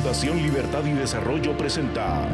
Fundación Libertad y Desarrollo presenta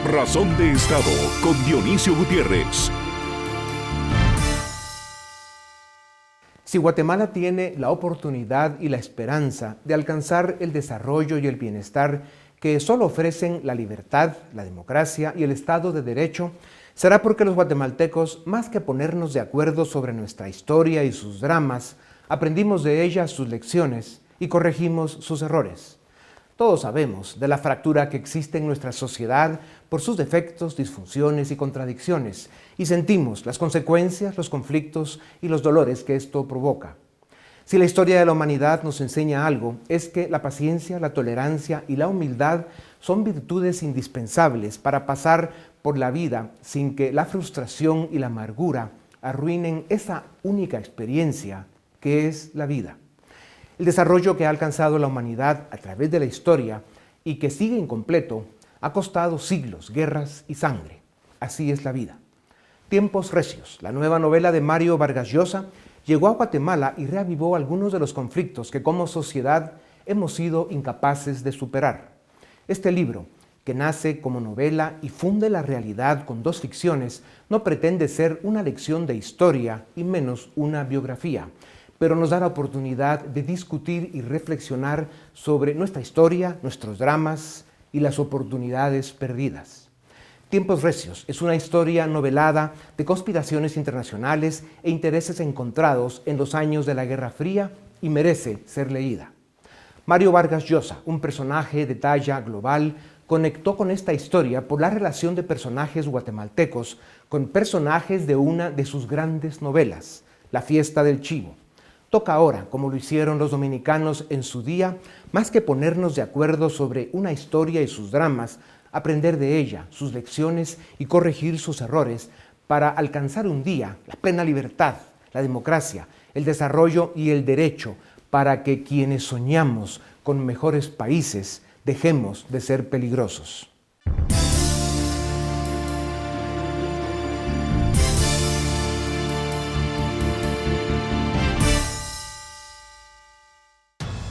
Razón de Estado con Dionisio Gutiérrez. Si Guatemala tiene la oportunidad y la esperanza de alcanzar el desarrollo y el bienestar que solo ofrecen la libertad, la democracia y el Estado de Derecho, será porque los guatemaltecos, más que ponernos de acuerdo sobre nuestra historia y sus dramas, aprendimos de ella sus lecciones y corregimos sus errores. Todos sabemos de la fractura que existe en nuestra sociedad por sus defectos, disfunciones y contradicciones, y sentimos las consecuencias, los conflictos y los dolores que esto provoca. Si la historia de la humanidad nos enseña algo, es que la paciencia, la tolerancia y la humildad son virtudes indispensables para pasar por la vida sin que la frustración y la amargura arruinen esa única experiencia que es la vida. El desarrollo que ha alcanzado la humanidad a través de la historia y que sigue incompleto ha costado siglos, guerras y sangre. Así es la vida. Tiempos recios, la nueva novela de Mario Vargas Llosa, llegó a Guatemala y reavivó algunos de los conflictos que como sociedad hemos sido incapaces de superar. Este libro, que nace como novela y funde la realidad con dos ficciones, no pretende ser una lección de historia y menos una biografía, pero nos da la oportunidad de discutir y reflexionar sobre nuestra historia, nuestros dramas y las oportunidades perdidas. Tiempos recios es una historia novelada de conspiraciones internacionales e intereses encontrados en los años de la Guerra Fría y merece ser leída. Mario Vargas Llosa, un personaje de talla global, conectó con esta historia por la relación de personajes guatemaltecos con personajes de una de sus grandes novelas, La Fiesta del Chivo. Toca ahora, como lo hicieron los dominicanos en su día, más que ponernos de acuerdo sobre una historia y sus dramas, aprender de ella, sus lecciones y corregir sus errores para alcanzar un día la plena libertad, la democracia, el desarrollo y el derecho, para que quienes soñamos con mejores países dejemos de ser peligrosos.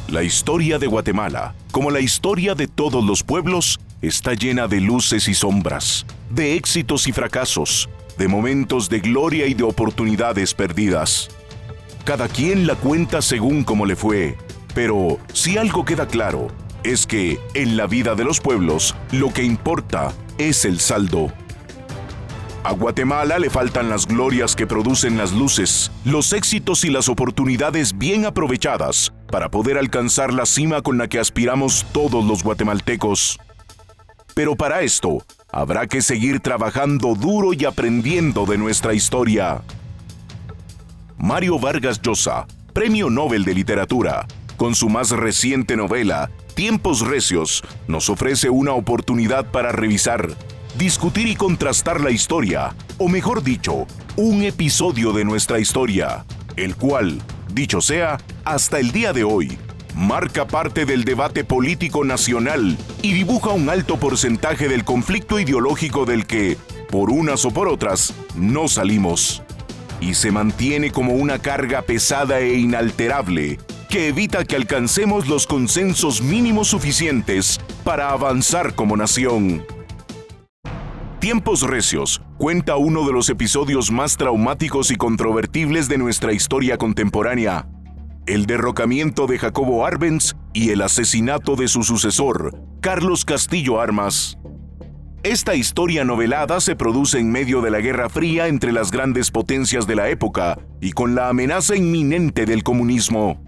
La historia de Guatemala, como la historia de todos los pueblos, está llena de luces y sombras, de éxitos y fracasos, de momentos de gloria y de oportunidades perdidas. Cada quien la cuenta según cómo le fue, pero si algo queda claro, es que en la vida de los pueblos lo que importa es el saldo. A Guatemala le faltan las glorias que producen las luces, los éxitos y las oportunidades bien aprovechadas para poder alcanzar la cima con la que aspiramos todos los guatemaltecos. Pero para esto, habrá que seguir trabajando duro y aprendiendo de nuestra historia. Mario Vargas Llosa, Premio Nobel de Literatura, con su más reciente novela, Tiempos Recios, nos ofrece una oportunidad para revisar, discutir y contrastar la historia, o mejor dicho, un episodio de nuestra historia, el cual, dicho sea, hasta el día de hoy, marca parte del debate político nacional y dibuja un alto porcentaje del conflicto ideológico del que, por unas o por otras, no salimos. Y se mantiene como una carga pesada e inalterable que evita que alcancemos los consensos mínimos suficientes para avanzar como nación. Tiempos Recios cuenta uno de los episodios más traumáticos y controvertibles de nuestra historia contemporánea: el derrocamiento de Jacobo Arbenz y el asesinato de su sucesor, Carlos Castillo Armas. Esta historia novelada se produce en medio de la Guerra Fría entre las grandes potencias de la época y con la amenaza inminente del comunismo.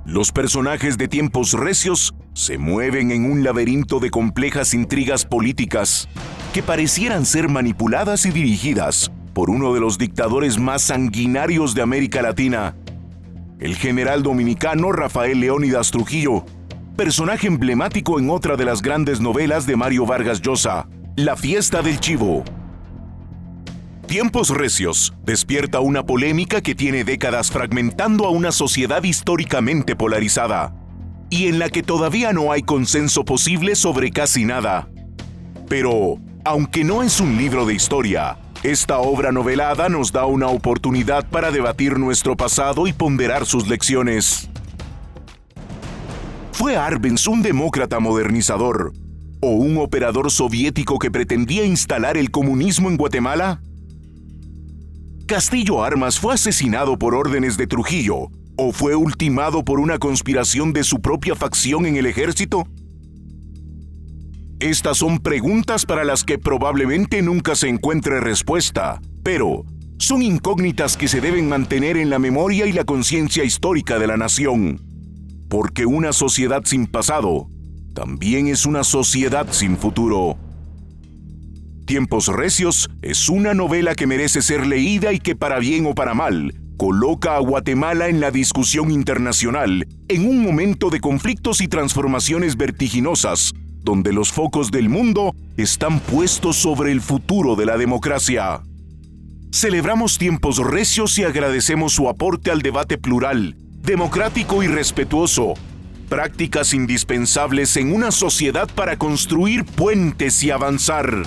Los personajes de Tiempos Recios se mueven en un laberinto de complejas intrigas políticas que parecieran ser manipuladas y dirigidas por uno de los dictadores más sanguinarios de América Latina, el general dominicano Rafael Leónidas Trujillo, personaje emblemático en otra de las grandes novelas de Mario Vargas Llosa, La fiesta del chivo. Tiempos recios despierta una polémica que tiene décadas fragmentando a una sociedad históricamente polarizada y en la que todavía no hay consenso posible sobre casi nada. Pero, aunque no es un libro de historia, esta obra novelada nos da una oportunidad para debatir nuestro pasado y ponderar sus lecciones. ¿Fue Arbenz un demócrata modernizador o un operador soviético que pretendía instalar el comunismo en Guatemala? ¿Castillo Armas fue asesinado por órdenes de Trujillo o fue ultimado por una conspiración de su propia facción en el ejército? Estas son preguntas para las que probablemente nunca se encuentre respuesta, pero son incógnitas que se deben mantener en la memoria y la conciencia histórica de la nación. Porque una sociedad sin pasado también es una sociedad sin futuro. Tiempos recios es una novela que merece ser leída y que, para bien o para mal, coloca a Guatemala en la discusión internacional en un momento de conflictos y transformaciones vertiginosas, donde los focos del mundo están puestos sobre el futuro de la democracia. Celebramos tiempos recios y agradecemos su aporte al debate plural, democrático y respetuoso, prácticas indispensables en una sociedad para construir puentes y avanzar.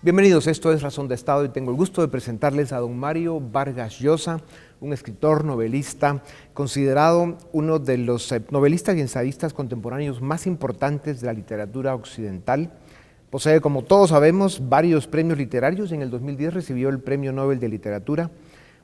Bienvenidos, esto es Razón de Estado y tengo el gusto de presentarles a don Mario Vargas Llosa, un escritor, novelista, considerado uno de los novelistas y ensayistas contemporáneos más importantes de la literatura occidental. Posee, como todos sabemos, varios premios literarios. En el 2010 recibió el Premio Nobel de Literatura.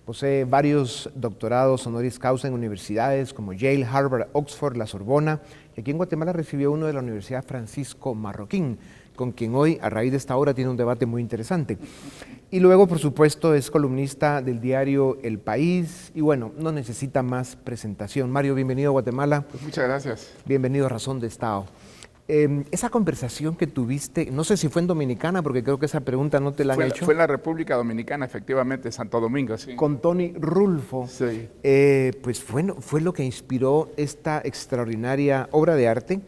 Posee varios doctorados honoris causa en universidades como Yale, Harvard, Oxford, la Sorbona. Y aquí en Guatemala recibió uno de la Universidad Francisco Marroquín, con quien hoy, a raíz de esta obra, tiene un debate muy interesante. Y luego, por supuesto, es columnista del diario El País y, bueno, no necesita más presentación. Mario, bienvenido a Guatemala. Pues muchas gracias. Bienvenido a Razón de Estado. Esa conversación que tuviste, no sé si fue en Dominicana, porque creo que esa pregunta no te la han hecho. Fue en la República Dominicana, efectivamente, Santo Domingo, sí. Con Tony Rulfo. Sí. Pues fue lo que inspiró esta extraordinaria obra de arte,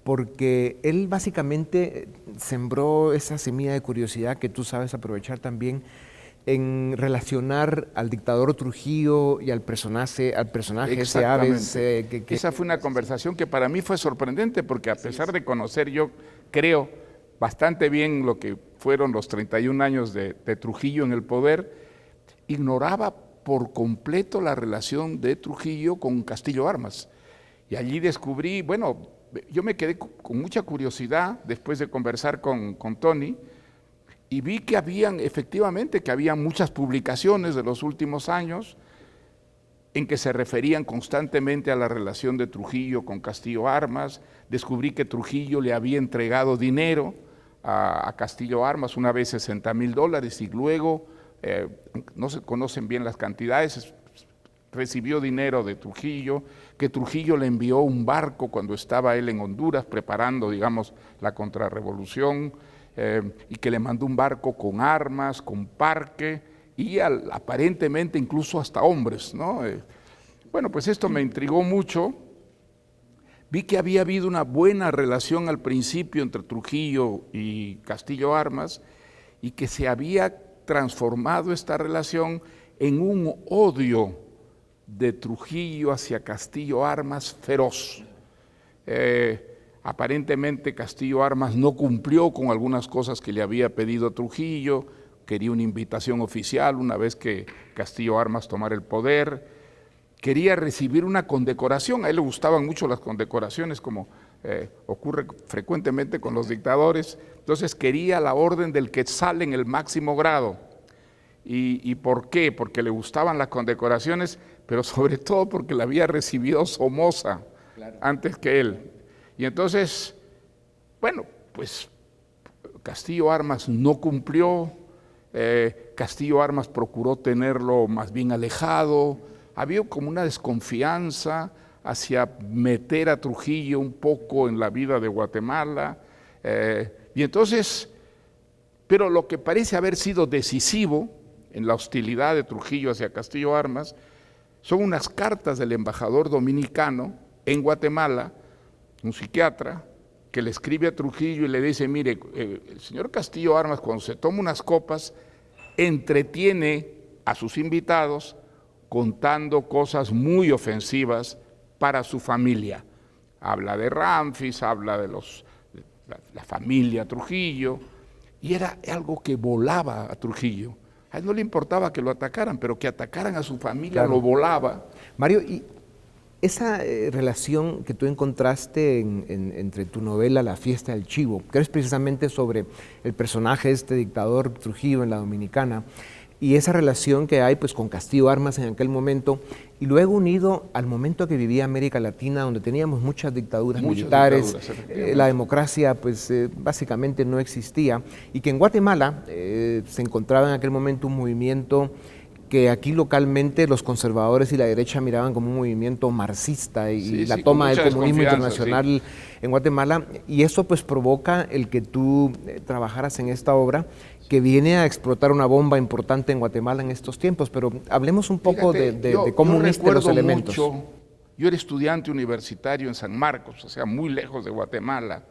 porque él básicamente sembró esa semilla de curiosidad que tú sabes aprovechar también en relacionar al dictador Trujillo y al personaje ese Arbenz. Esa fue una conversación que para mí fue sorprendente, porque a pesar de conocer, yo creo, bastante bien lo que fueron los 31 años de Trujillo en el poder, ignoraba por completo la relación de Trujillo con Castillo Armas. Y allí descubrí, bueno, yo me quedé con mucha curiosidad después de conversar con Tony y vi que efectivamente había muchas publicaciones de los últimos años en que se referían constantemente a la relación de Trujillo con Castillo Armas. Descubrí que Trujillo le había entregado dinero a Castillo Armas, una vez $60,000, y luego, no se conocen bien las cantidades, recibió dinero de Trujillo, que Trujillo le envió un barco cuando estaba él en Honduras preparando, digamos, la contrarrevolución, y que le mandó un barco con armas, con parque y aparentemente incluso hasta hombres, ¿no? Bueno, pues esto me intrigó mucho. Vi que había habido una buena relación al principio entre Trujillo y Castillo Armas y que se había transformado esta relación en un odio de Trujillo hacia Castillo Armas feroz. Aparentemente Castillo Armas no cumplió con algunas cosas que le había pedido Trujillo, quería una invitación oficial una vez que Castillo Armas tomara el poder, quería recibir una condecoración, a él le gustaban mucho las condecoraciones, como ocurre frecuentemente con los dictadores, entonces quería la orden del Quetzal en el máximo grado. ¿Y por qué? Porque le gustaban las condecoraciones, pero sobre todo porque la había recibido Somoza, claro, antes que él. Y entonces, bueno, pues Castillo Armas no cumplió, Castillo Armas procuró tenerlo más bien alejado, había como una desconfianza hacia meter a Trujillo un poco en la vida de Guatemala, y entonces, pero lo que parece haber sido decisivo en la hostilidad de Trujillo hacia Castillo Armas son unas cartas del embajador dominicano en Guatemala, un psiquiatra, que le escribe a Trujillo y le dice, mire, el señor Castillo Armas cuando se toma unas copas, entretiene a sus invitados contando cosas muy ofensivas para su familia. Habla de Ramfis, habla de la familia Trujillo, y era algo que volaba a Trujillo. A él no le importaba que lo atacaran, pero que atacaran a su familia, claro, lo volaba. Mario, y esa relación que tú encontraste entre tu novela La fiesta del chivo, que es precisamente sobre el personaje de este dictador Trujillo en la Dominicana, y esa relación que hay pues con Castillo Armas en aquel momento, y luego unido al momento que vivía América Latina, donde teníamos muchas dictaduras militares, la democracia pues básicamente no existía, y que en Guatemala se encontraba en aquel momento un movimiento que aquí localmente los conservadores y la derecha miraban como un movimiento marxista y la toma del comunismo internacional en Guatemala, y eso pues provoca el que tú trabajaras en esta obra que viene a explotar una bomba importante en Guatemala en estos tiempos, pero hablemos un poco de cómo uniste los elementos. Yo era estudiante universitario en San Marcos, o sea, muy lejos de Guatemala,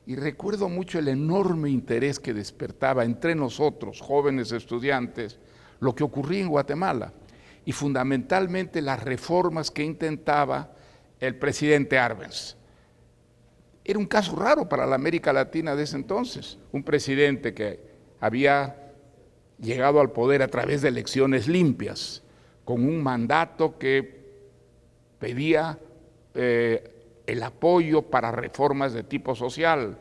y recuerdo mucho el enorme interés que despertaba entre nosotros, jóvenes estudiantes, lo que ocurría en Guatemala, y fundamentalmente las reformas que intentaba el presidente Arbenz. Era un caso raro para la América Latina de ese entonces, un presidente que había llegado al poder a través de elecciones limpias, con un mandato que pedía el apoyo para reformas de tipo social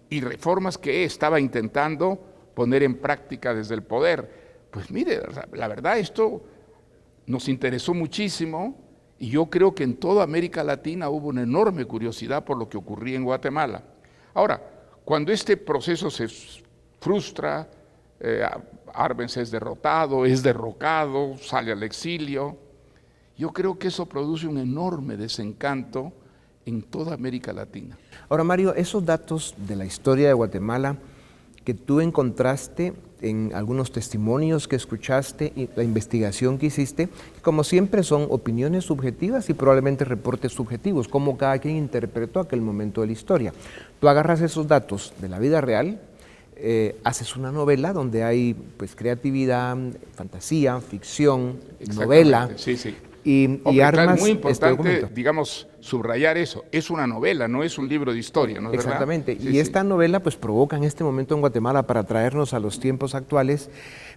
y reformas que estaba intentando poner en práctica desde el poder. Pues mire, la verdad esto nos interesó muchísimo y yo creo que en toda América Latina hubo una enorme curiosidad por lo que ocurría en Guatemala. Ahora, cuando este proceso se frustra, Arbenz es derrotado, es derrocado, sale al exilio, yo creo que eso produce un enorme desencanto en toda América Latina. Ahora, Mario, esos datos de la historia de Guatemala que tú encontraste en algunos testimonios que escuchaste y la investigación que hiciste, como siempre son opiniones subjetivas y probablemente reportes subjetivos, como cada quien interpretó aquel momento de la historia. Tú agarras esos datos de la vida real, haces una novela donde hay pues creatividad, fantasía, ficción, novela. Sí, sí. Y armas. Es muy importante, digamos, subrayar eso. Es una novela, no es un libro de historia, ¿no es verdad? Exactamente. Sí, y esta novela pues provoca en este momento en Guatemala, para traernos a los tiempos actuales,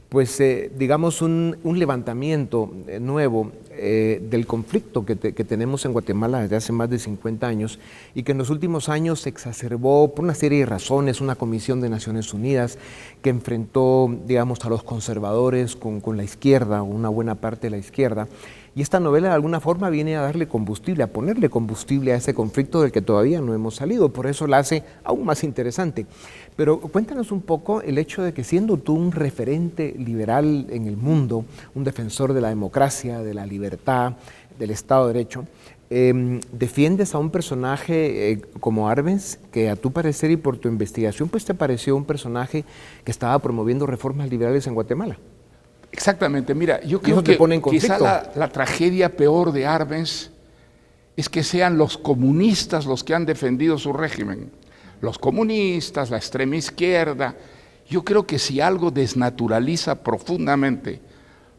pues digamos un levantamiento nuevo del conflicto que tenemos en Guatemala desde hace más de 50 años y que en los últimos años se exacerbó por una serie de razones, una comisión de Naciones Unidas que enfrentó, digamos, a los conservadores con la izquierda, una buena parte de la izquierda. Y esta novela de alguna forma viene a darle combustible, a ponerle combustible a ese conflicto del que todavía no hemos salido, por eso la hace aún más interesante. Pero cuéntanos un poco el hecho de que siendo tú un referente liberal en el mundo, un defensor de la democracia, de la libertad, del Estado de Derecho, defiendes a un personaje como Arbenz, que a tu parecer y por tu investigación pues te pareció un personaje que estaba promoviendo reformas liberales en Guatemala. Exactamente, mira, yo creo que quizá la tragedia peor de Arbenz es que sean los comunistas los que han defendido su régimen. Los comunistas, la extrema izquierda. Yo creo que si algo desnaturaliza profundamente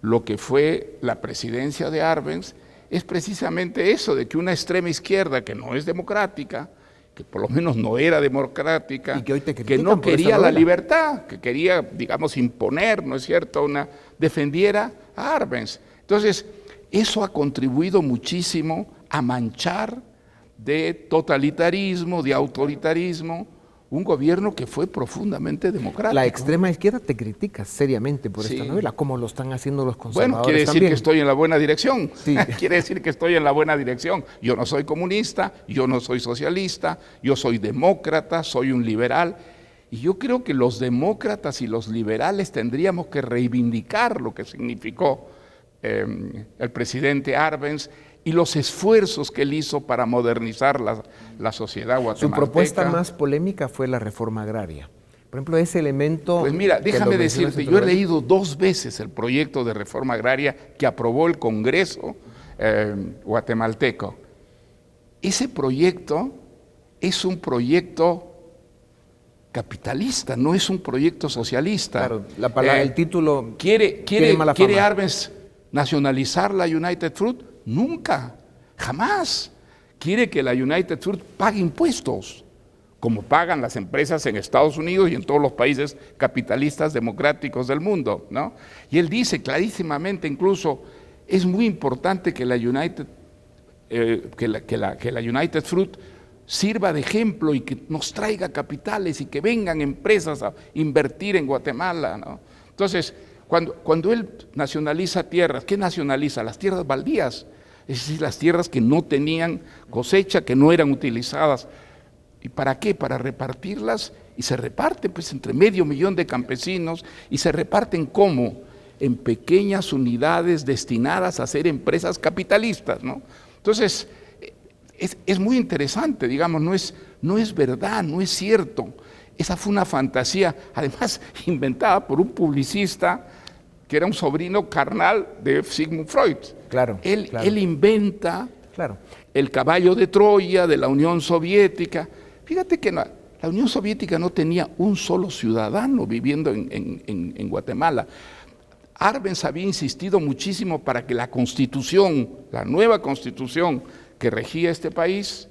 lo que fue la presidencia de Arbenz, es precisamente eso, de que una extrema izquierda que no es democrática, que por lo menos no era democrática, que no quería la libertad, que quería, digamos, imponer, ¿no es cierto?, defendiera a Arbenz. Entonces, eso ha contribuido muchísimo a manchar de totalitarismo, de autoritarismo, un gobierno que fue profundamente democrático. La extrema izquierda te critica seriamente por esta novela, como lo están haciendo los conservadores. Bueno, quiere decir también que estoy en la buena dirección. Sí. Quiere decir que estoy en la buena dirección. Yo no soy comunista, yo no soy socialista, yo soy demócrata, soy un liberal. Y yo creo que los demócratas y los liberales tendríamos que reivindicar lo que significó el presidente Arbenz y los esfuerzos que él hizo para modernizar la sociedad guatemalteca. Su propuesta más polémica fue la reforma agraria. Por ejemplo, ese elemento... Pues mira, déjame decirte, yo he leído 2 veces el proyecto de reforma agraria que aprobó el Congreso guatemalteco. Ese proyecto es un proyecto capitalista, no es un proyecto socialista. Claro, el título ¿Quiere Arbenz nacionalizar la United Fruit? Nunca, jamás. Quiere que la United Fruit pague impuestos, como pagan las empresas en Estados Unidos y en todos los países capitalistas democráticos del mundo, ¿no? Y él dice clarísimamente, incluso, es muy importante que la United Fruit sirva de ejemplo y que nos traiga capitales y que vengan empresas a invertir en Guatemala, ¿no? Entonces, cuando él nacionaliza tierras, ¿qué nacionaliza? Las tierras baldías, es decir, las tierras que no tenían cosecha, que no eran utilizadas. ¿Y para qué? Para repartirlas, y se reparten pues entre 500,000 de campesinos, y se reparten ¿cómo? En pequeñas unidades destinadas a ser empresas capitalistas, ¿no? Entonces, es muy interesante, digamos, no es verdad, no es cierto. Esa fue una fantasía, además inventada por un publicista que era un sobrino carnal de Sigmund Freud. Claro. Él inventa el caballo de Troya de la Unión Soviética. Fíjate que la Unión Soviética no tenía un solo ciudadano viviendo en Guatemala. Arbenz había insistido muchísimo para que la Constitución, la nueva Constitución que regía este país,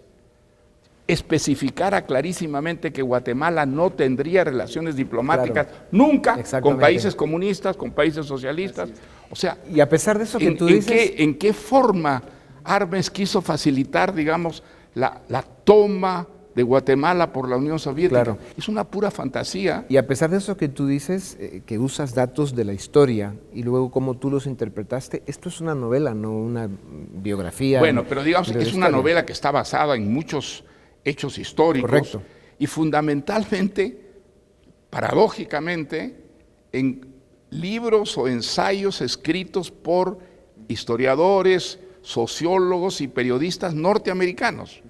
especificara clarísimamente que Guatemala no tendría relaciones diplomáticas nunca con países comunistas, con países socialistas. O sea, y a pesar de eso que tú dices... ¿En qué forma Arbenz quiso facilitar, digamos, la toma de Guatemala por la Unión Soviética? Claro. Es una pura fantasía. Y a pesar de eso que tú dices, que usas datos de la historia y luego cómo tú los interpretaste, esto es una novela, no una biografía. Bueno, pero digamos, es una novela que está basada en muchos hechos históricos. Correcto. Y fundamentalmente, paradójicamente, en libros o ensayos escritos por historiadores, sociólogos y periodistas norteamericanos.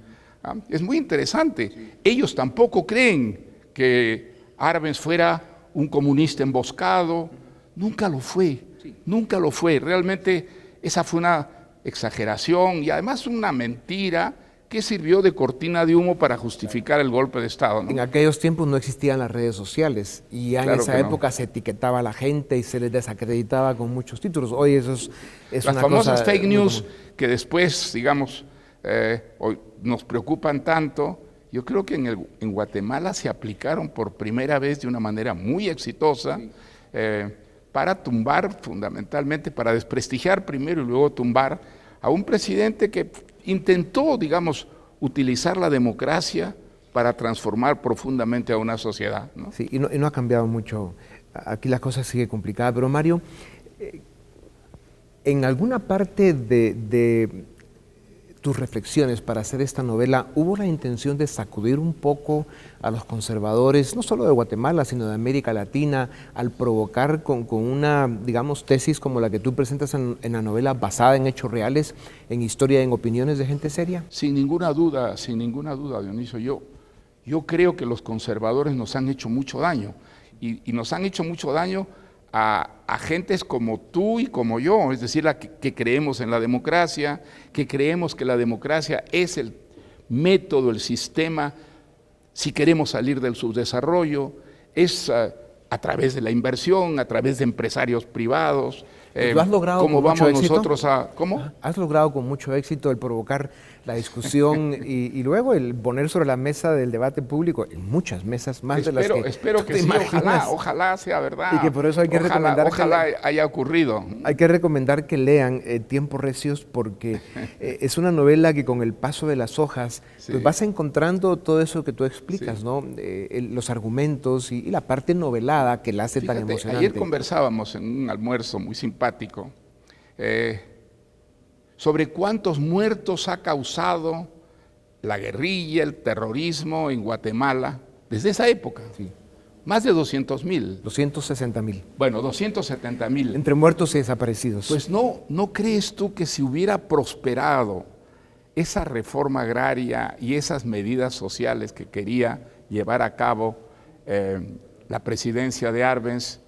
Es muy interesante. Ellos tampoco creen que Arbenz fuera un comunista emboscado. Nunca lo fue, nunca lo fue. Realmente esa fue una exageración y además una mentira que sirvió de cortina de humo para justificar el golpe de Estado, ¿no? En aquellos tiempos no existían las redes sociales y ya en esa época se etiquetaba a la gente y se les desacreditaba con muchos títulos. Hoy eso es las una famosas cosa fake news que después, digamos, hoy nos preocupan tanto. Yo creo que en Guatemala se aplicaron por primera vez de una manera muy exitosa para tumbar, fundamentalmente, para desprestigiar primero y luego tumbar a un presidente que intentó, digamos, utilizar la democracia para transformar profundamente a una sociedad, ¿no? Sí, y no ha cambiado mucho. Aquí la cosa sigue complicada. Pero Mario, en alguna parte de tus reflexiones para hacer esta novela, ¿hubo la intención de sacudir un poco a los conservadores, no solo de Guatemala, sino de América Latina, al provocar con una, digamos, tesis como la que tú presentas en la novela, basada en hechos reales, en historia, en opiniones de gente seria? Sin ninguna duda, Dionisio. Yo creo que los conservadores nos han hecho mucho daño, y nos han hecho mucho daño a gentes como tú y como yo, es decir, que creemos en la democracia, que creemos que la democracia es el método, el sistema, si queremos salir del subdesarrollo, es a través de la inversión, a través de empresarios privados. ¿Lo has logrado ¿Cómo con vamos mucho éxito? nosotros a...? ¿Cómo? ¿Has logrado con mucho éxito el provocar la discusión y luego el poner sobre la mesa del debate público, en muchas mesas, más de las que Espero que sí, ojalá sea verdad. Y que por eso hay que recomendar... Ojalá haya ocurrido. Hay que recomendar que lean Tiempos Recios, porque es una novela que con el paso de las hojas pues vas encontrando todo eso que tú explicas, ¿no? Los argumentos y la parte novelada que la hace tan emocionante. Ayer conversábamos en un almuerzo muy simpático sobre cuántos muertos ha causado la guerrilla, el terrorismo en Guatemala desde esa época. Más de 200,000. 260,000. Bueno, 270,000. Entre muertos y desaparecidos. Pues ¿no crees tú que si hubiera prosperado esa reforma agraria y esas medidas sociales que quería llevar a cabo la presidencia de Arbenz,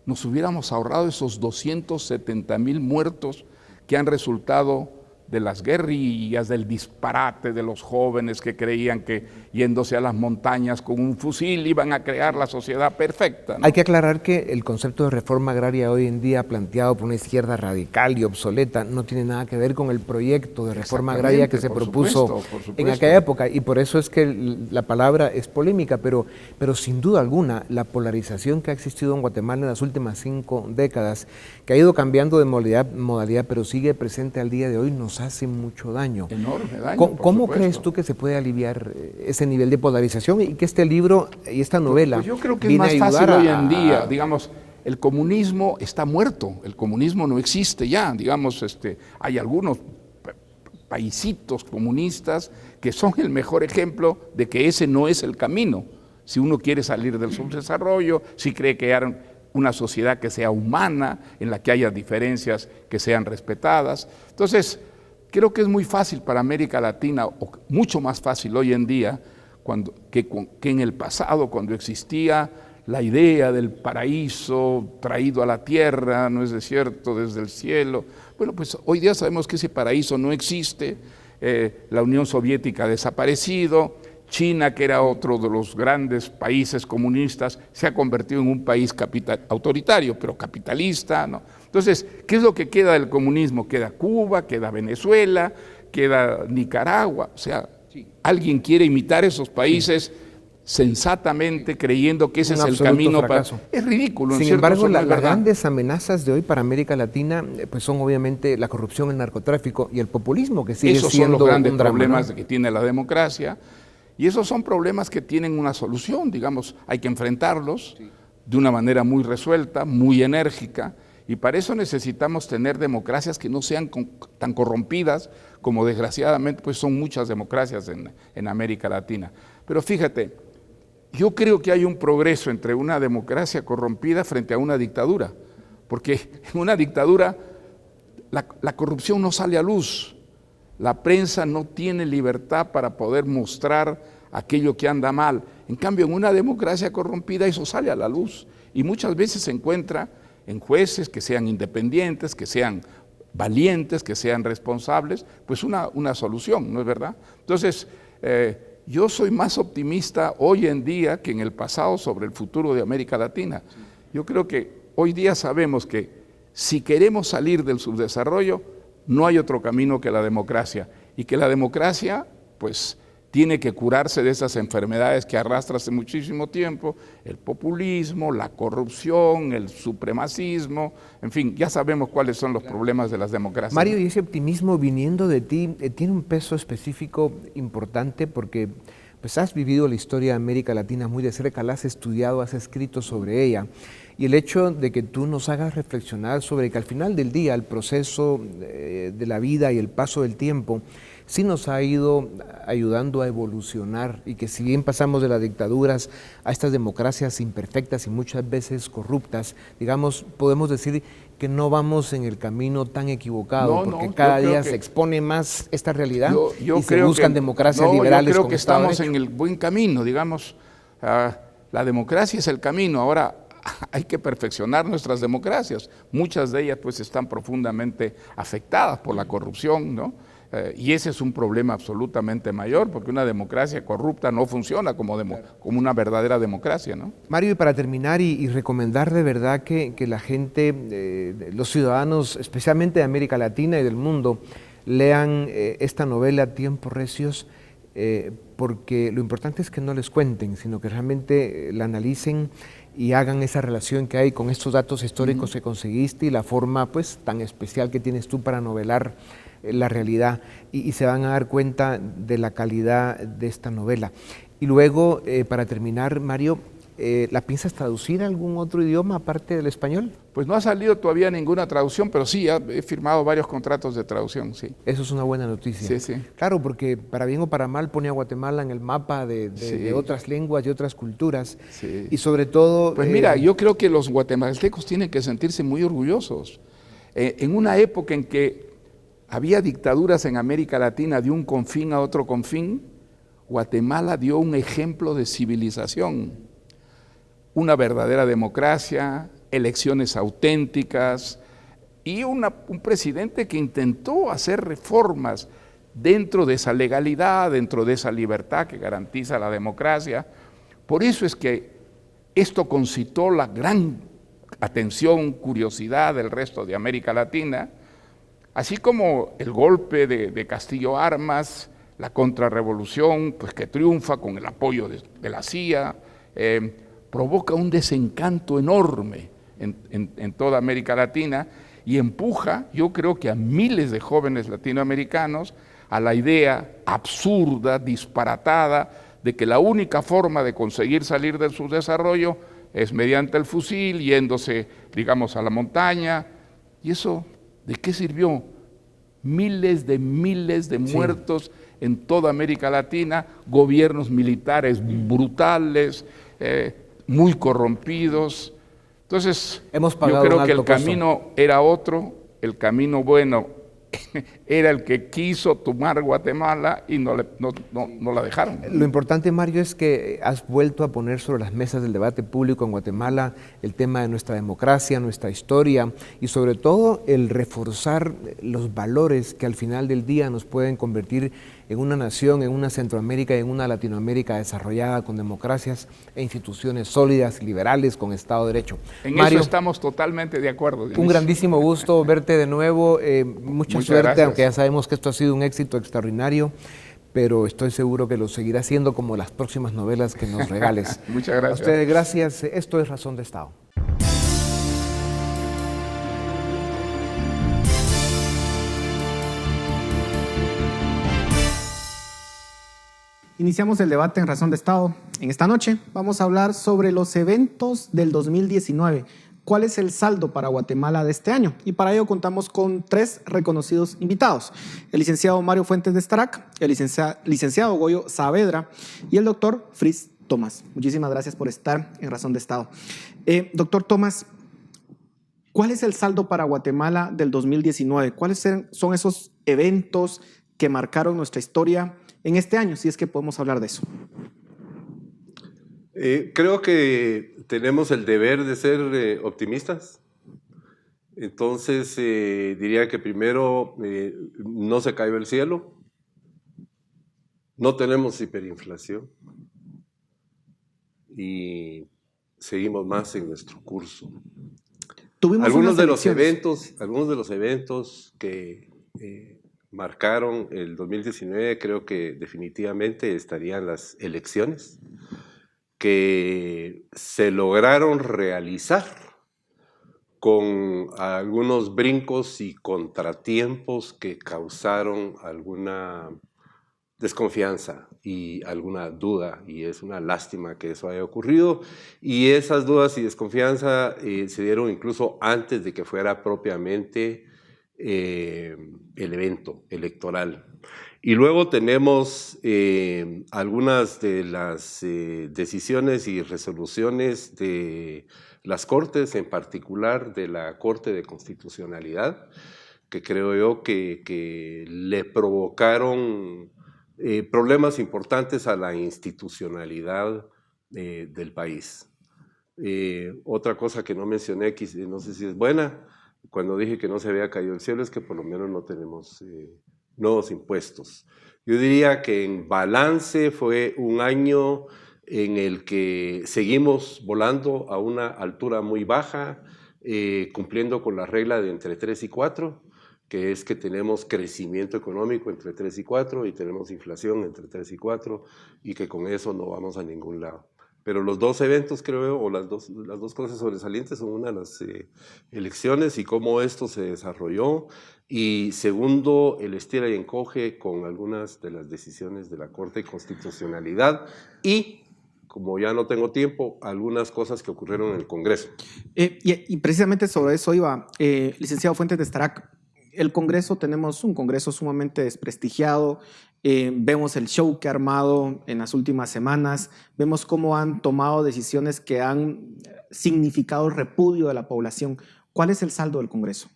nos hubiéramos ahorrado esos 270,000 muertos que han resultado de las guerrillas, del disparate de los jóvenes que creían que yéndose a las montañas con un fusil iban a crear la sociedad perfecta, ¿no? Hay que aclarar que el concepto de reforma agraria hoy en día planteado por una izquierda radical y obsoleta no tiene nada que ver con el proyecto de reforma agraria que se propuso en aquella época, y por eso es que la palabra es polémica, pero sin duda alguna la polarización que ha existido en Guatemala en las últimas 5 décadas, que ha ido cambiando de modalidad, pero sigue presente al día de hoy, nos hace mucho daño. Enorme daño. ¿Cómo crees tú que se puede aliviar ese nivel de polarización y que este libro y esta novela pues yo creo que es más fácil hoy en día, digamos, el comunismo está muerto, el comunismo no existe ya, digamos, hay algunos paisitos comunistas que son el mejor ejemplo de que ese no es el camino. Si uno quiere salir del subdesarrollo, si cree que hay una sociedad que sea humana, en la que haya diferencias que sean respetadas. Entonces, creo que es muy fácil para América Latina, o mucho más fácil hoy en día, que en el pasado, cuando existía la idea del paraíso traído a la tierra, no es cierto, desde el cielo. Bueno, pues hoy día sabemos que ese paraíso no existe, la Unión Soviética ha desaparecido, China, que era otro de los grandes países comunistas, se ha convertido en un país autoritario, pero capitalista, ¿no? Entonces, ¿qué es lo que queda del comunismo? Queda Cuba, queda Venezuela, queda Nicaragua. O sea, alguien quiere imitar esos países sensatamente, creyendo que ese es el camino para... Es ridículo. Sin embargo, las grandes amenazas de hoy para América Latina pues son obviamente la corrupción, el narcotráfico y el populismo, que sigue siendo un drama. Esos son los grandes problemas que tiene la democracia, y esos son problemas que tienen una solución, digamos, hay que enfrentarlos de una manera muy resuelta, muy enérgica, y para eso necesitamos tener democracias que no sean tan corrompidas como desgraciadamente pues son muchas democracias en América Latina. Pero fíjate, yo creo que hay un progreso entre una democracia corrompida frente a una dictadura, porque en una dictadura la corrupción no sale a luz, la prensa no tiene libertad para poder mostrar aquello que anda mal. En cambio, en una democracia corrompida eso sale a la luz y muchas veces se encuentra en jueces que sean independientes, que sean valientes, que sean responsables, pues una solución, ¿no es verdad? Entonces, yo soy más optimista hoy en día que en el pasado sobre el futuro de América Latina. Yo creo que hoy día sabemos que si queremos salir del subdesarrollo, no hay otro camino que la democracia, y que la democracia, pues, tiene que curarse de esas enfermedades que arrastra hace muchísimo tiempo, el populismo, la corrupción, el supremacismo, en fin, ya sabemos cuáles son los problemas de las democracias. Mario, y ese optimismo viniendo de ti tiene un peso específico importante porque pues has vivido la historia de América Latina muy de cerca, la has estudiado, has escrito sobre ella. Y el hecho de que tú nos hagas reflexionar sobre que al final del día el proceso de la vida y el paso del tiempo sí nos ha ido ayudando a evolucionar, y que si bien pasamos de las dictaduras a estas democracias imperfectas y muchas veces corruptas, digamos, podemos decir que no vamos en el camino tan equivocado, porque cada día se expone más esta realidad y se buscan democracias liberales. Yo creo que estamos en el buen camino, digamos, la democracia es el camino. Ahora hay que perfeccionar nuestras democracias, muchas de ellas pues están profundamente afectadas por la corrupción, ¿no? Y ese es un problema absolutamente mayor, porque una democracia corrupta no funciona como una verdadera democracia, ¿no? Mario, y para terminar y recomendar de verdad que la gente, los ciudadanos, especialmente de América Latina y del mundo, lean esta novela Tiempos Recios, porque lo importante es que no les cuenten, sino que realmente la analicen y hagan esa relación que hay con estos datos históricos que conseguiste y la forma pues tan especial que tienes tú para novelar la realidad, y se van a dar cuenta de la calidad de esta novela. Y luego, para terminar, Mario, ¿La piensas traducir a algún otro idioma aparte del español? Pues no ha salido todavía ninguna traducción, pero sí, he firmado varios contratos de traducción, sí. Eso es una buena noticia. Sí, sí. Claro, porque para bien o para mal pone a Guatemala en el mapa de otras lenguas y otras culturas. Sí. Y sobre todo... Pues mira, yo creo que los guatemaltecos tienen que sentirse muy orgullosos. En una época en que había dictaduras en América Latina de un confín a otro confín, Guatemala dio un ejemplo de civilización. Una verdadera democracia, elecciones auténticas y un presidente que intentó hacer reformas dentro de esa legalidad, dentro de esa libertad que garantiza la democracia. Por eso es que esto concitó la gran atención, curiosidad del resto de América Latina, así como el golpe de Castillo Armas, la contrarrevolución, pues que triunfa con el apoyo de la CIA, provoca un desencanto enorme en toda América Latina y empuja, yo creo que a miles de jóvenes latinoamericanos a la idea absurda, disparatada, de que la única forma de conseguir salir de su desarrollo es mediante el fusil, yéndose, digamos, a la montaña. ¿Y eso de qué sirvió? Miles de muertos en toda América Latina, gobiernos militares brutales, muy corrompidos. Entonces, yo creo que el camino era otro, el camino bueno era el que quiso tomar Guatemala y no la dejaron. Lo importante, Mario, es que has vuelto a poner sobre las mesas del debate público en Guatemala el tema de nuestra democracia, nuestra historia y sobre todo el reforzar los valores que al final del día nos pueden convertir en una nación, en una Centroamérica y en una Latinoamérica desarrollada con democracias e instituciones sólidas, liberales, con Estado de Derecho. Mario, eso estamos totalmente de acuerdo, Dionisio. Un grandísimo gusto verte de nuevo, mucha suerte, gracias. Aunque ya sabemos que esto ha sido un éxito extraordinario, pero estoy seguro que lo seguirá siendo como las próximas novelas que nos regales. Muchas gracias. A ustedes gracias, esto es Razón de Estado. Iniciamos el debate en Razón de Estado. En esta noche vamos a hablar sobre los eventos del 2019. ¿Cuál es el saldo para Guatemala de este año? Y para ello contamos con 3 reconocidos invitados. El licenciado Mario Fuentes de Starac, el licenciado Goyo Saavedra y el doctor Fritz Thomas. Muchísimas gracias por estar en Razón de Estado. Doctor Thomas, ¿cuál es el saldo para Guatemala del 2019? ¿Cuáles son esos eventos que marcaron nuestra historia en este año, si es que podemos hablar de eso? Creo que tenemos el deber de ser optimistas. Entonces, diría que primero, no se cayó el cielo, no tenemos hiperinflación y seguimos más en nuestro curso. Algunos de los eventos que marcaron el 2019, creo que definitivamente estarían las elecciones que se lograron realizar con algunos brincos y contratiempos que causaron alguna desconfianza y alguna duda, y es una lástima que eso haya ocurrido, y esas dudas y desconfianza se dieron incluso antes de que fuera propiamente el evento electoral. Y luego tenemos algunas de las decisiones y resoluciones de las Cortes, en particular de la Corte de Constitucionalidad, que creo yo que le provocaron problemas importantes a la institucionalidad del país. Otra cosa que no mencioné, no sé si es buena, cuando dije que no se había caído el cielo, es que por lo menos no tenemos nuevos impuestos. Yo diría que en balance fue un año en el que seguimos volando a una altura muy baja, cumpliendo con la regla de entre 3 y 4, que es que tenemos crecimiento económico entre 3 y 4 y tenemos inflación entre 3 y 4 y que con eso no vamos a ningún lado. Pero los dos eventos, creo, o las dos cosas sobresalientes son una, las elecciones y cómo esto se desarrolló, y segundo, el estira y encoge con algunas de las decisiones de la Corte de Constitucionalidad y como ya no tengo tiempo, algunas cosas que ocurrieron en el Congreso. Y precisamente sobre eso iba, licenciado Fuentes de Starac. El Congreso, tenemos un Congreso sumamente desprestigiado, vemos el show que ha armado en las últimas semanas, vemos cómo han tomado decisiones que han significado repudio de la población. ¿Cuál es el saldo del Congreso?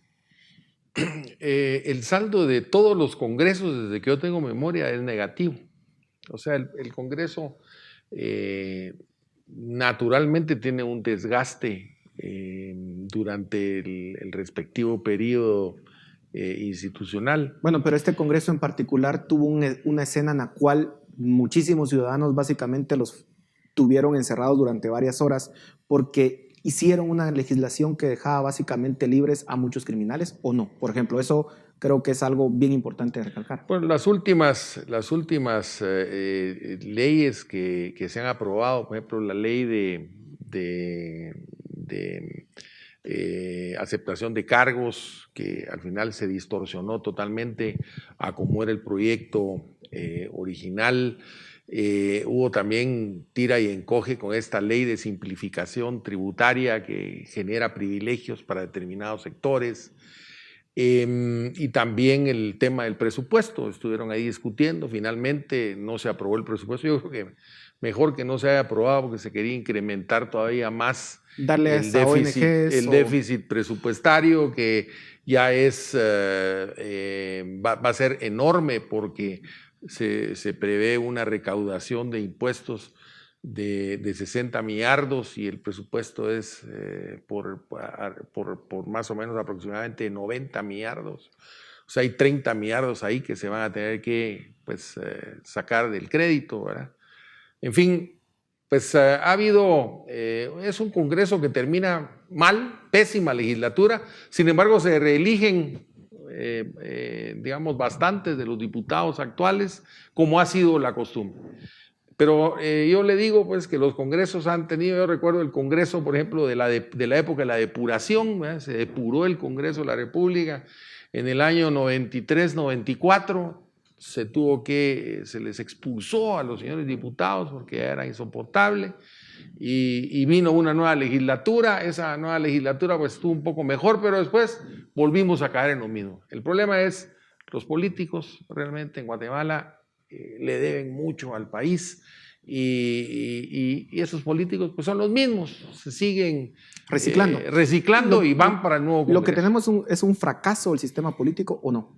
El saldo de todos los congresos, desde que yo tengo memoria, es negativo. O sea, el Congreso naturalmente tiene un desgaste durante el respectivo periodo institucional. Bueno, pero este Congreso en particular tuvo una escena en la cual muchísimos ciudadanos básicamente los tuvieron encerrados durante varias horas porque hicieron una legislación que dejaba básicamente libres a muchos criminales, ¿o no? Por ejemplo, eso creo que es algo bien importante de recalcar. Bueno, las últimas leyes que se han aprobado, por ejemplo, la ley de aceptación de cargos, que al final se distorsionó totalmente a cómo era el proyecto original. Hubo también tira y encoge con esta ley de simplificación tributaria que genera privilegios para determinados sectores. Y también el tema del presupuesto, estuvieron ahí discutiendo, finalmente no se aprobó el presupuesto. Yo creo que mejor que no se haya aprobado porque se quería incrementar todavía más darle el déficit presupuestario, que ya va a ser enorme porque se prevé una recaudación de impuestos de 60 millardos y el presupuesto es por más o menos aproximadamente 90 millardos. O sea, hay 30 millardos ahí que se van a tener que sacar del crédito, ¿verdad? En fin, pues ha habido, es un Congreso que termina mal, pésima legislatura, sin embargo se reeligen digamos, bastantes de los diputados actuales, como ha sido la costumbre. Pero yo le digo pues que los congresos han tenido, yo recuerdo el congreso, por ejemplo, de la época de la depuración, ¿verdad? Se depuró el Congreso de la República en el año 93-94, se les expulsó a los señores diputados porque ya era insoportable, y vino una nueva legislatura. Esa nueva legislatura pues estuvo un poco mejor, pero después volvimos a caer en lo mismo. El problema es los políticos realmente en Guatemala le deben mucho al país, y esos políticos pues son los mismos, se siguen reciclando y van para el nuevo Congreso. ¿Lo que tenemos es un fracaso del sistema político o no,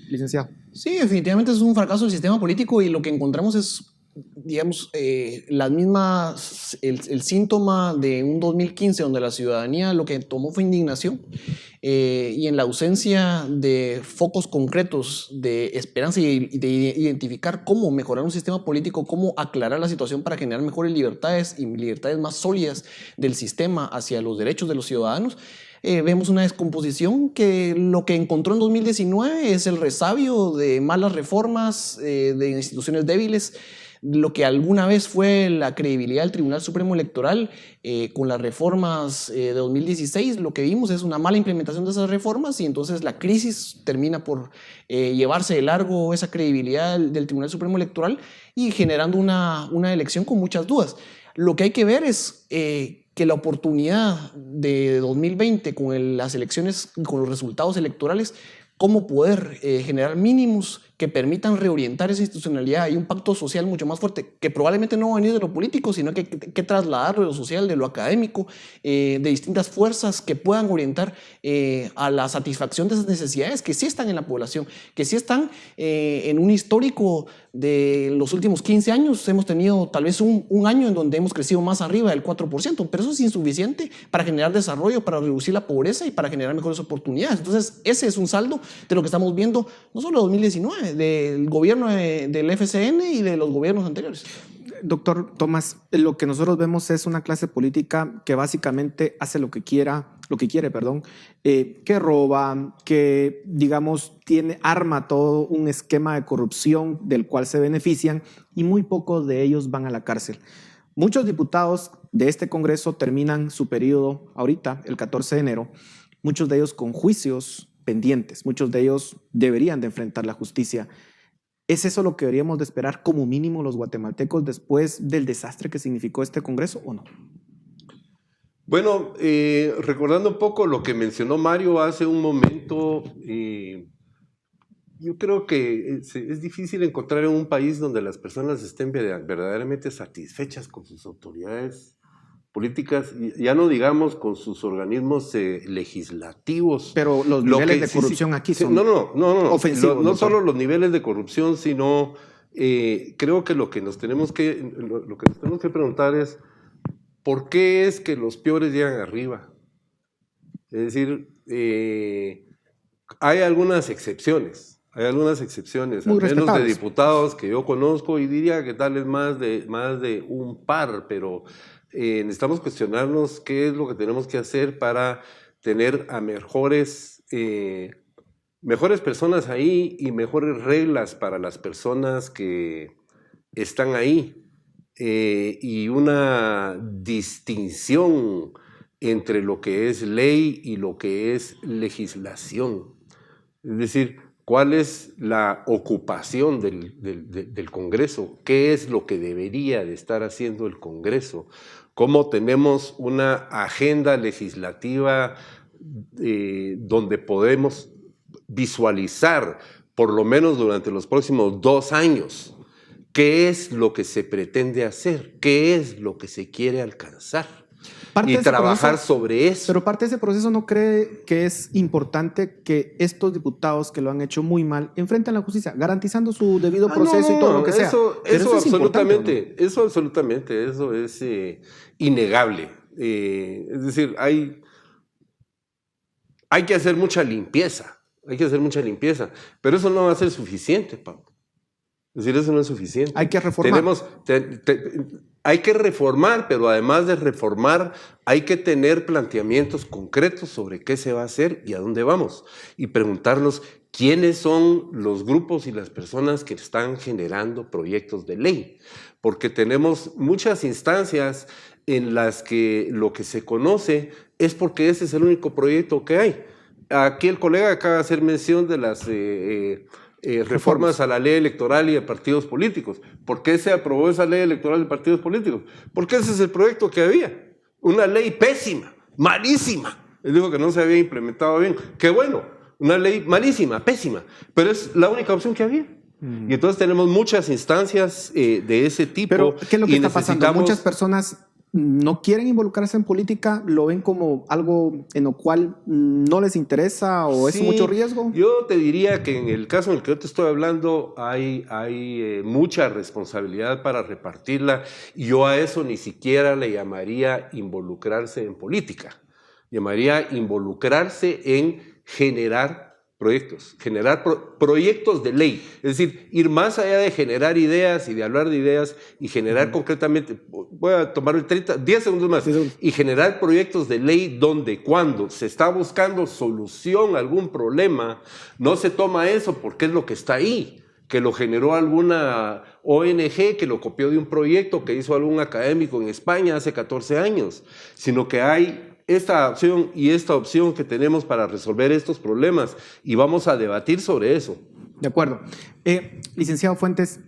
licenciado? Sí, definitivamente es un fracaso del sistema político, y lo que encontramos es, digamos, las mismas, el síntoma de un 2015 donde la ciudadanía lo que tomó fue indignación, y en la ausencia de focos concretos de esperanza y de identificar cómo mejorar un sistema político, cómo aclarar la situación para generar mejores libertades y libertades más sólidas del sistema hacia los derechos de los ciudadanos, vemos una descomposición que lo que encontró en 2019 es el resabio de malas reformas, de instituciones débiles. Lo que alguna vez fue la credibilidad del Tribunal Supremo Electoral, con las reformas de 2016, lo que vimos es una mala implementación de esas reformas, y entonces la crisis termina por llevarse de largo esa credibilidad del Tribunal Supremo Electoral y generando una elección con muchas dudas. Lo que hay que ver es que la oportunidad de 2020 con las elecciones, con los resultados electorales, cómo poder generar mínimos que permitan reorientar esa institucionalidad y un pacto social mucho más fuerte, que probablemente no va a venir de lo político, sino que hay que trasladarlo de lo social, de lo académico, de distintas fuerzas que puedan orientar a la satisfacción de esas necesidades que sí están en la población, que sí están en un histórico de los últimos 15 años. Hemos tenido tal vez un año en donde hemos crecido más arriba del 4%, pero eso es insuficiente para generar desarrollo, para reducir la pobreza y para generar mejores oportunidades. Entonces, ese es un saldo de lo que estamos viendo, no solo en 2019, del gobierno del FCN y de los gobiernos anteriores. Doctor Tomás, lo que nosotros vemos es una clase política que básicamente hace lo que quiere, que roba, que, digamos, arma todo un esquema de corrupción del cual se benefician, y muy pocos de ellos van a la cárcel. Muchos diputados de este Congreso terminan su periodo ahorita, el 14 de enero, muchos de ellos con juicios pendientes, muchos de ellos deberían de enfrentar la justicia. ¿Es eso lo que deberíamos de esperar como mínimo los guatemaltecos después del desastre que significó este Congreso o no? Bueno, recordando un poco lo que mencionó Mario hace un momento, yo creo que es difícil encontrar en un país donde las personas estén verdaderamente satisfechas con sus autoridades políticas, ya no digamos con sus organismos legislativos. Pero los niveles de corrupción aquí son ofensivos. No solo los niveles de corrupción, sino creo que lo que nos tenemos que preguntar es ¿por qué es que los peores llegan arriba? Es decir, hay algunas excepciones. Hay algunas excepciones, al menos de diputados que yo conozco, y diría que tal vez más de un par, pero necesitamos cuestionarnos qué es lo que tenemos que hacer para tener a mejores personas ahí y mejores reglas para las personas que están ahí, y una distinción entre lo que es ley y lo que es legislación. Es decir, ¿cuál es la ocupación del Congreso? ¿Qué es lo que debería de estar haciendo el Congreso? ¿Cómo tenemos una agenda legislativa donde podemos visualizar, por lo menos durante los próximos 2 años, qué es lo que se pretende hacer? ¿Qué es lo que se quiere alcanzar? Y trabajar sobre eso. Pero parte de ese proceso, ¿no cree que es importante que estos diputados que lo han hecho muy mal enfrenten la justicia, garantizando su debido proceso y todo lo que sea? Eso absolutamente, ¿no? Eso es innegable. Es decir, hay que hacer mucha limpieza, pero eso no va a ser suficiente, Pablo. Es decir, eso no es suficiente. Hay que reformar. Hay que reformar, pero además de reformar, hay que tener planteamientos concretos sobre qué se va a hacer y a dónde vamos. Y preguntarnos quiénes son los grupos y las personas que están generando proyectos de ley. Porque tenemos muchas instancias en las que lo que se conoce es porque ese es el único proyecto que hay. Aquí el colega acaba de hacer mención de las reformas a la ley electoral y de partidos políticos. ¿Por qué se aprobó esa ley electoral de partidos políticos? Porque ese es el proyecto que había. Una ley pésima, malísima. Él dijo que no se había implementado bien. ¡Qué bueno! Una ley malísima, pésima, pero es la única opción que había. Y entonces tenemos muchas instancias de ese tipo. Pero, ¿qué es lo que está pasando? Muchas personas no quieren involucrarse en política, lo ven como algo en lo cual no les interesa o es mucho riesgo. Yo te diría que en el caso en el que yo te estoy hablando hay mucha responsabilidad para repartirla, y yo a eso ni siquiera le llamaría involucrarse en política, llamaría involucrarse en generar proyectos, proyectos de ley, es decir, ir más allá de generar ideas y de hablar de ideas y generar concretamente, voy a tomar 10 segundos más, y generar proyectos de ley donde cuando se está buscando solución a algún problema, no se toma eso porque es lo que está ahí, que lo generó alguna ONG, que lo copió de un proyecto que hizo algún académico en España hace 14 años, sino que hay esta opción y esta opción que tenemos para resolver estos problemas, y vamos a debatir sobre eso. De acuerdo. Licenciado Fuentes,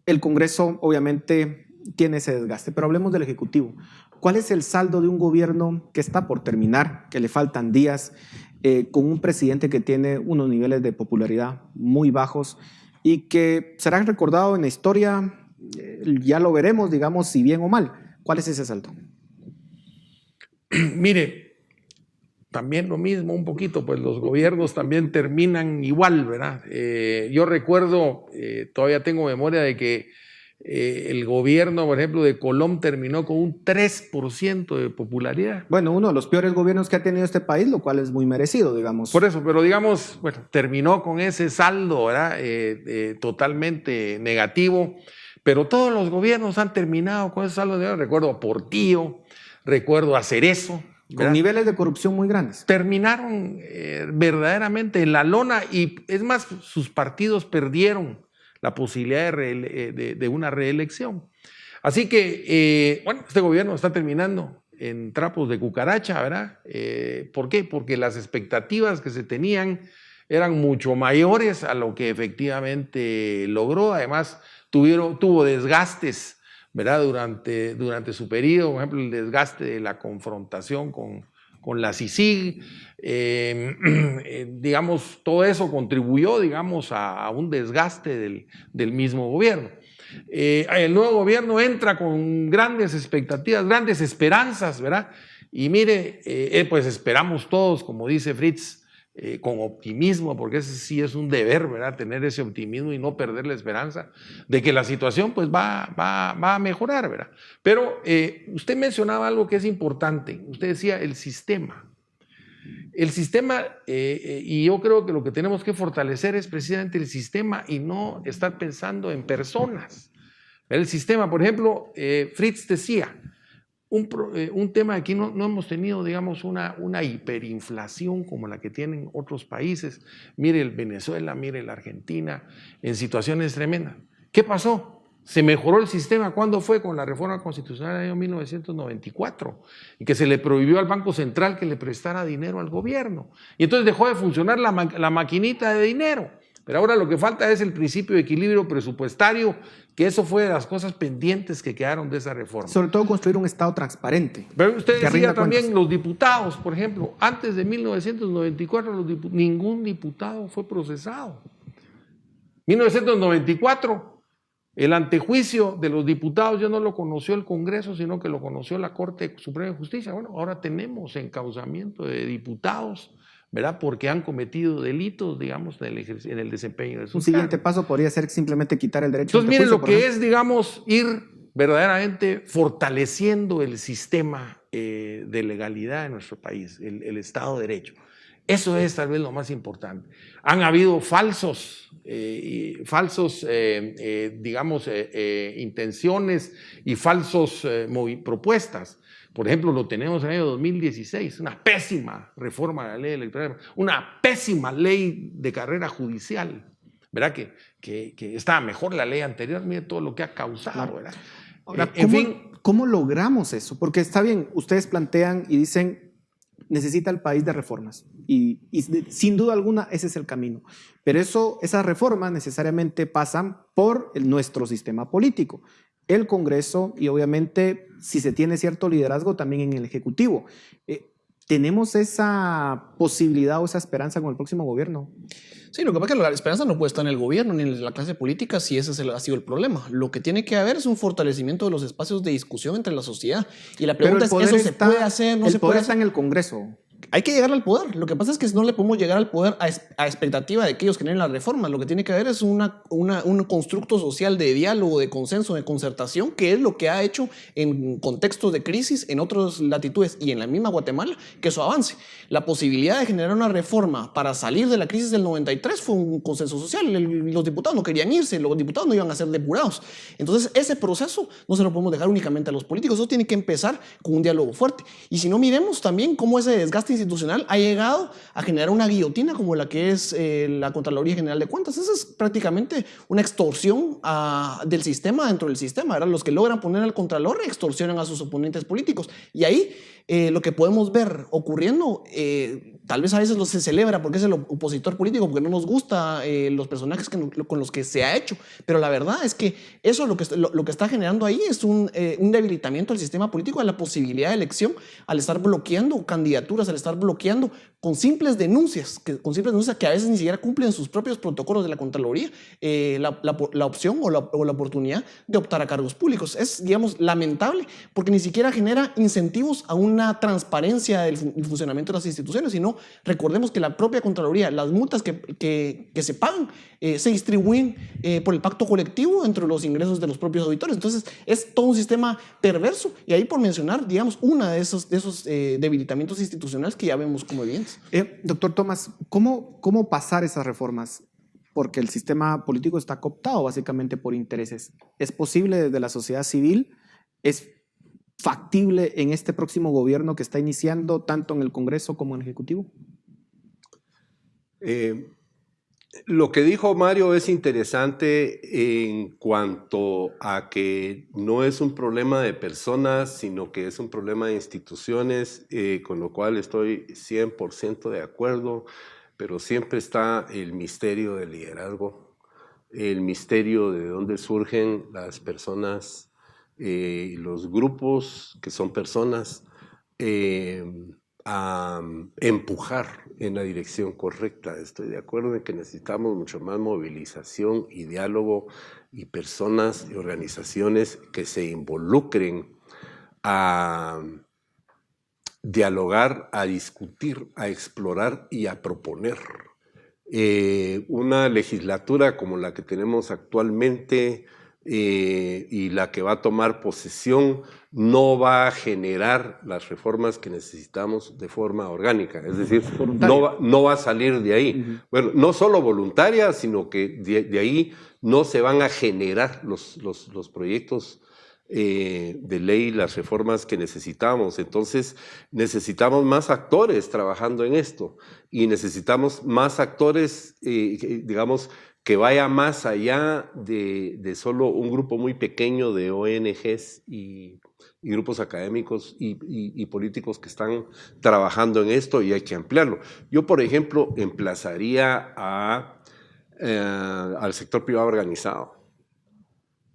el Congreso obviamente tiene ese desgaste, pero hablemos del Ejecutivo. ¿Cuál es el saldo de un gobierno que está por terminar, que le faltan días, con un presidente que tiene unos niveles de popularidad muy bajos y que será recordado en la historia, ya lo veremos, digamos, si bien o mal? ¿Cuál es ese saldo? Mire, también lo mismo un poquito, pues los gobiernos también terminan igual, ¿verdad? Yo recuerdo, todavía tengo memoria de que el gobierno, por ejemplo, de Colom terminó con un 3% de popularidad. Bueno, uno de los peores gobiernos que ha tenido este país, lo cual es muy merecido, digamos. Por eso, pero digamos, bueno, terminó con ese saldo, ¿verdad? Totalmente negativo, pero todos los gobiernos han terminado con ese saldo. Recuerdo a Portillo, recuerdo a Cerezo, con niveles de corrupción muy grandes. Terminaron verdaderamente en la lona, y es más, sus partidos perdieron la posibilidad de una reelección. Así que, bueno, este gobierno está terminando en trapos de cucaracha, ¿verdad? ¿Por qué? Porque las expectativas que se tenían eran mucho mayores a lo que efectivamente logró. Además, tuvo desgastes, ¿verdad? Durante su periodo, por ejemplo, el desgaste de la confrontación con la CICIG, digamos, todo eso contribuyó, digamos, a un desgaste del mismo gobierno. El nuevo gobierno entra con grandes expectativas, grandes esperanzas, ¿verdad? Y mire, pues esperamos todos, como dice Fritz, con optimismo, porque ese sí es un deber, ¿verdad? Tener ese optimismo y no perder la esperanza de que la situación pues va a mejorar, ¿verdad? Pero usted mencionaba algo que es importante, usted decía el sistema. El sistema, y yo creo que lo que tenemos que fortalecer es precisamente el sistema y no estar pensando en personas. El sistema, por ejemplo, Fritz decía, un tema aquí no hemos tenido, digamos, una hiperinflación como la que tienen otros países. Mire el Venezuela, mire la Argentina, en situaciones tremendas. ¿Qué pasó? Se mejoró el sistema. ¿Cuándo fue? Con la reforma constitucional del año 1994, y que se le prohibió al Banco Central que le prestara dinero al gobierno. Y entonces dejó de funcionar la maquinita de dinero. Pero ahora lo que falta es el principio de equilibrio presupuestario, que eso fue de las cosas pendientes que quedaron de esa reforma. Sobre todo construir un Estado transparente. Pero usted decía también los diputados, por ejemplo, antes de 1994 ningún diputado fue procesado. 1994, el antejuicio de los diputados ya no lo conoció el Congreso, sino que lo conoció la Corte Suprema de Justicia. Bueno, ahora tenemos encauzamiento de diputados, ¿verdad? Porque han cometido delitos, digamos, en el desempeño de sus Un siguiente cargos. paso podría ser simplemente quitar el derecho. Entonces, miren lo que es, digamos, ir verdaderamente fortaleciendo el sistema de legalidad en nuestro país, el Estado de Derecho. Eso es tal vez lo más importante. Han habido digamos, intenciones y falsos propuestas. Por ejemplo, lo tenemos en el año 2016, una pésima reforma de la ley electoral, una pésima ley de carrera judicial, ¿verdad? Que estaba mejor la ley anterior, mire todo lo que ha causado, ¿verdad? Ahora, En fin, ¿cómo logramos eso? Porque está bien, ustedes plantean y dicen, necesita el país de reformas. Y sin duda alguna ese es el camino. Pero esas reformas necesariamente pasan por nuestro sistema político, el Congreso y obviamente si se tiene cierto liderazgo también en el Ejecutivo. ¿Tenemos esa posibilidad o esa esperanza con el próximo gobierno? Sí, lo que pasa es que la esperanza no puede estar en el gobierno ni en la clase política si ese ha sido el problema. Lo que tiene que haber es un fortalecimiento de los espacios de discusión entre la sociedad. Y la pregunta es, ¿eso se puede hacer? ¿No se puede hacer? El poder está en el Congreso. Hay que llegar al poder. Lo que pasa es que no le podemos llegar al poder a expectativa de que ellos generen las reformas. Lo que tiene que haber es un constructo social de diálogo, de consenso, de concertación, que es lo que ha hecho en contextos de crisis en otras latitudes y en la misma Guatemala, que eso avance. La posibilidad de generar una reforma para salir de la crisis del 93 fue un consenso social. Los diputados no querían irse, los diputados no iban a ser depurados. Entonces, ese proceso no se lo podemos dejar únicamente a los políticos. Eso tiene que empezar con un diálogo fuerte. Y si no, miremos también cómo ese desgaste institucional ha llegado a generar una guillotina como la que es la Contraloría General de Cuentas. Esa es prácticamente una extorsión del sistema dentro del sistema, ¿verdad? Los que logran poner al Contralor extorsionan a sus oponentes políticos. Y ahí lo que podemos ver ocurriendo, tal vez a veces se celebra porque es el opositor político, porque no nos gusta los personajes con los que se ha hecho. Pero la verdad es que eso lo que está generando ahí es un debilitamiento del sistema político, de la posibilidad de elección, al estar bloqueando candidaturas, al estar bloqueando con simples denuncias que a veces ni siquiera cumplen sus propios protocolos de la Contraloría, la opción o la oportunidad de optar a cargos públicos. Es, digamos, lamentable porque ni siquiera genera incentivos a una transparencia del funcionamiento de las instituciones, sino recordemos que la propia Contraloría, las multas que se pagan, se distribuyen por el pacto colectivo entre los ingresos de los propios auditores. Entonces es todo un sistema perverso, y ahí por mencionar, digamos, una de esos debilitamientos institucionales que ya vemos como evidentes. Doctor Tomás, ¿cómo pasar esas reformas? Porque el sistema político está cooptado básicamente por intereses. ¿Es posible desde la sociedad civil? ¿Es factible en este próximo gobierno que está iniciando tanto en el Congreso como en el Ejecutivo? Lo que dijo Mario es interesante en cuanto a que no es un problema de personas, sino que es un problema de instituciones, con lo cual estoy 100% de acuerdo. pero siempre está el misterio del liderazgo, el misterio de dónde surgen las personas, los grupos que son personas, a empujar en la dirección correcta. Estoy de acuerdo en que necesitamos mucho más movilización y diálogo y personas y organizaciones que se involucren a dialogar, a discutir, a explorar y a proponer. Una legislatura como la que tenemos actualmente y la que va a tomar posesión no va a generar las reformas que necesitamos de forma orgánica, es decir, no va a salir de ahí. Bueno, no solo voluntaria, sino que de ahí no se van a generar los proyectos de ley, las reformas que necesitamos. Entonces necesitamos más actores trabajando en esto y necesitamos más actores, digamos, que vaya más allá de solo un grupo muy pequeño de ONGs y grupos académicos y políticos que están trabajando en esto, y hay que ampliarlo. Yo, por ejemplo, emplazaría al sector privado organizado,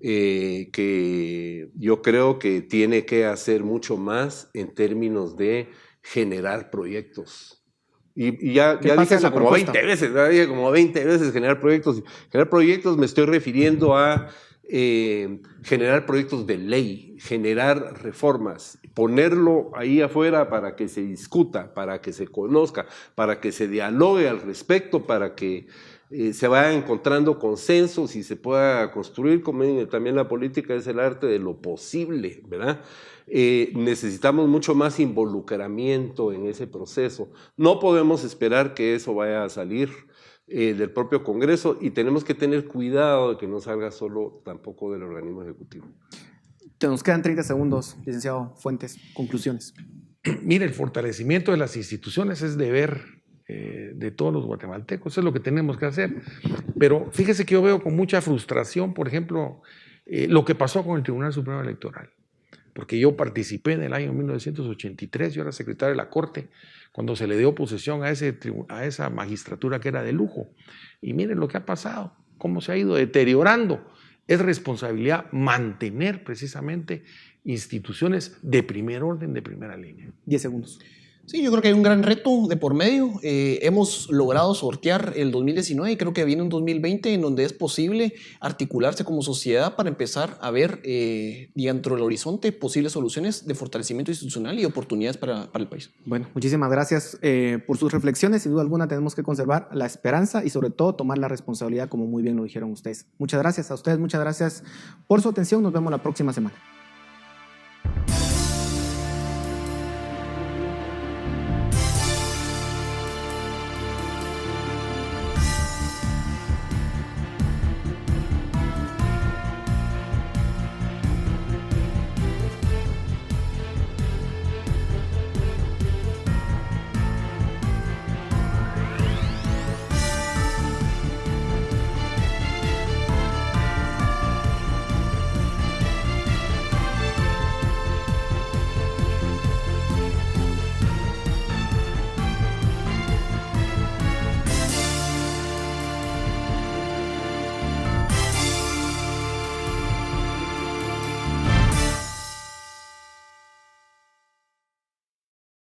que yo creo que tiene que hacer mucho más en términos de generar proyectos. Y ya dije eso como 20 veces, ¿verdad? Dije como 20 veces generar proyectos. Generar proyectos me estoy refiriendo a generar proyectos de ley, generar reformas, ponerlo ahí afuera para que se discuta, para que se conozca, para que se dialogue al respecto, para que se vayan encontrando consensos y se pueda construir. Como también la política es el arte de lo posible, ¿verdad? Necesitamos mucho más involucramiento en ese proceso. No podemos esperar que eso vaya a salir del propio Congreso, y tenemos que tener cuidado de que no salga solo tampoco del organismo ejecutivo. Nos quedan 30 segundos, licenciado Fuentes. Conclusiones. Mire, el fortalecimiento de las instituciones es deber de todos los guatemaltecos, eso es lo que tenemos que hacer. Pero fíjese que yo veo con mucha frustración, por ejemplo, lo que pasó con el Tribunal Supremo Electoral, porque yo participé en el año 1983, yo era secretario de la Corte, cuando se le dio posesión a esa magistratura que era de lujo. Y miren lo que ha pasado, cómo se ha ido deteriorando. Es responsabilidad mantener precisamente instituciones de primer orden, de primera línea. 10 segundos. Sí, yo creo que hay un gran reto de por medio. Hemos logrado sortear el 2019 y creo que viene un 2020 en donde es posible articularse como sociedad para empezar a ver dentro del horizonte posibles soluciones de fortalecimiento institucional y oportunidades para el país. Bueno, muchísimas gracias por sus reflexiones. Sin duda alguna tenemos que conservar la esperanza y sobre todo tomar la responsabilidad, como muy bien lo dijeron ustedes. Muchas gracias a ustedes, muchas gracias por su atención. Nos vemos la próxima semana.